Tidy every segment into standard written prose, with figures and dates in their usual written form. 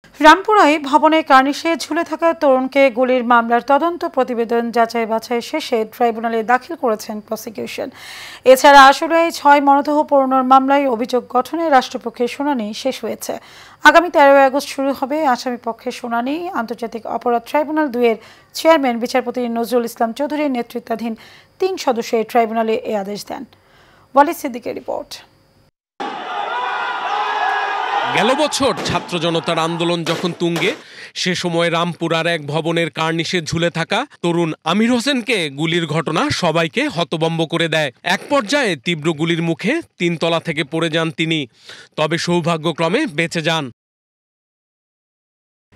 রামপুরায় ভবনে কার্নিশে ঝুলে থাকা তরুণকে গুলির মামলার তদন্ত প্রতিবেদন যাচাই বাছাই শেষে ট্রাইব্যুনালে দাখিল করেছেন প্রসিকিউশন। এছাড়া আশুলিয়ায় 6 মরদেহ পোড়ানোর মামলায় অভিযোগ গঠনে রাষ্ট্রপক্ষের শুনানি শেষ হয়েছে। আগামী 13 আগস্ট শুরু হবে আসামি পক্ষের শুনানি। আন্তর্জাতিক অপরাধ ট্রাইব্যুনাল 2 এর চেয়ারম্যান বিচারপতি নজরুল ইসলাম চৌধুরীর নেতৃত্বাধীন 3 সদস্যের ট্রাইব্যুনালে এ আদেশ দেন। ওয়ালিদ সিদ্দিকের রিপোর্ট। গেল বছর ছাত্র জনতার আন্দোলন যখন তুঙ্গে, সে সময় রামপুরার এক ভবনের কার্নিশে ঝুলে থাকা তরুণ আমির হোসেনকে গুলির ঘটনা সবাইকে হতভম্ব করে দেয়। এক পর্যায়ে তীব্র গুলির মুখে 3 তলা থেকে পড়ে যান তিনি, তবে সৌভাগ্যক্রমে বেঁচে যান।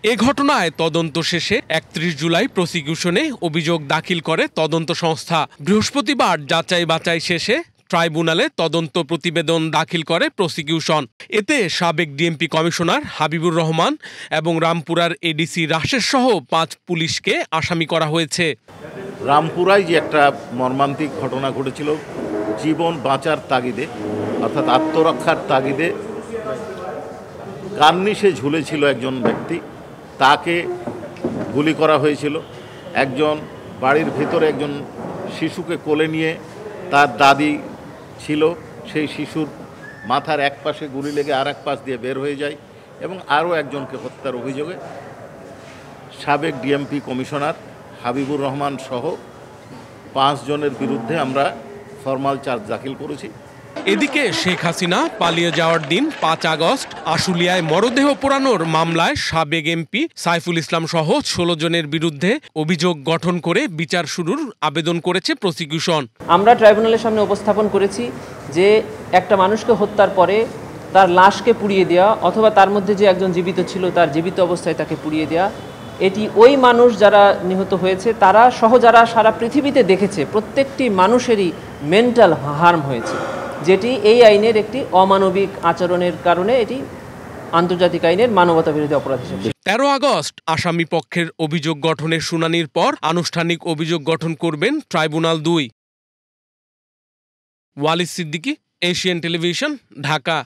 এ ঘটনায় তদন্ত শেষে 31 জুলাই প্রসিকিউশনে অভিযোগ দাখিল করে তদন্ত সংস্থা। বৃহস্পতিবার যাচাই বাছাই শেষে ট্রাইব্যুনালে তদন্ত প্রতিবেদন দাখিল করে প্রসিকিউশন। এতে সাবেক ডিএমপি কমিশনার হাবিবুর রহমান এবং রামপুরার এডিসি রাশেদ সহ 5 পুলিশকে আসামি করা হয়েছে। রামপুরায় যে একটা মর্মান্তিক ঘটনা ঘটেছিল, জীবন বাঁচার তাগিদে অর্থাৎ আত্মরক্ষার তাগিদে কার্নিশে ঝুলেছিল একজন ব্যক্তি, তাকে গুলি করা হয়েছিল। একজন বাড়ির ভেতরে একজন শিশুকে কোলে নিয়ে তার দাদি ছিল, সেই শিশুর মাথার এক পাশে গুলি লেগে আর এক পাশ দিয়ে বের হয়ে যায় এবং আরও একজনকে হত্যার অভিযোগে সাবেক ডিএমপি কমিশনার হাবিবুর রহমান সহ 5 জনের বিরুদ্ধে আমরা ফরমাল চার্জ দাখিল করেছি। এদিকে শেখ হাসিনা পালিয়ে যাওয়ার দিন 5 আগস্ট আশুলিয়ায় মরদেহ পোড়ানোর মামলায় সাবেক এমপি সাইফুল ইসলাম সহ 16 জনের বিরুদ্ধে অভিযোগ গঠন করে বিচার শুরুর আবেদন করেছে প্রসিকিউশন। আমরা ট্রাইব্যুনালের সামনে উপস্থাপন করেছি যে একটা মানুষকে হত্যার পরে তার লাশকে পুড়িয়ে দেওয়া অথবা তার মধ্যে যে একজন জীবিত ছিল তার জীবিত অবস্থায় তাকে পুড়িয়ে দেওয়া, এটি ওই মানুষ যারা নিহত হয়েছে তারা সহ যারা সারা পৃথিবীতে দেখেছে প্রত্যেকটি মানুষেরই মেন্টাল হার্ম হয়েছে, যেটি এই আইনের একটি অমানবিক আচরণের কারণে এটি আন্তর্জাতিক আইনের মানবতা বিরোধী অপরাধ হিসেবে। 13 আগস্ট আসামি পক্ষের অভিযোগ গঠনের শুনানির পর আনুষ্ঠানিক অভিযোগ গঠন করবেন tribunal 2। Walid Siddiqui, Asian television, Dhaka.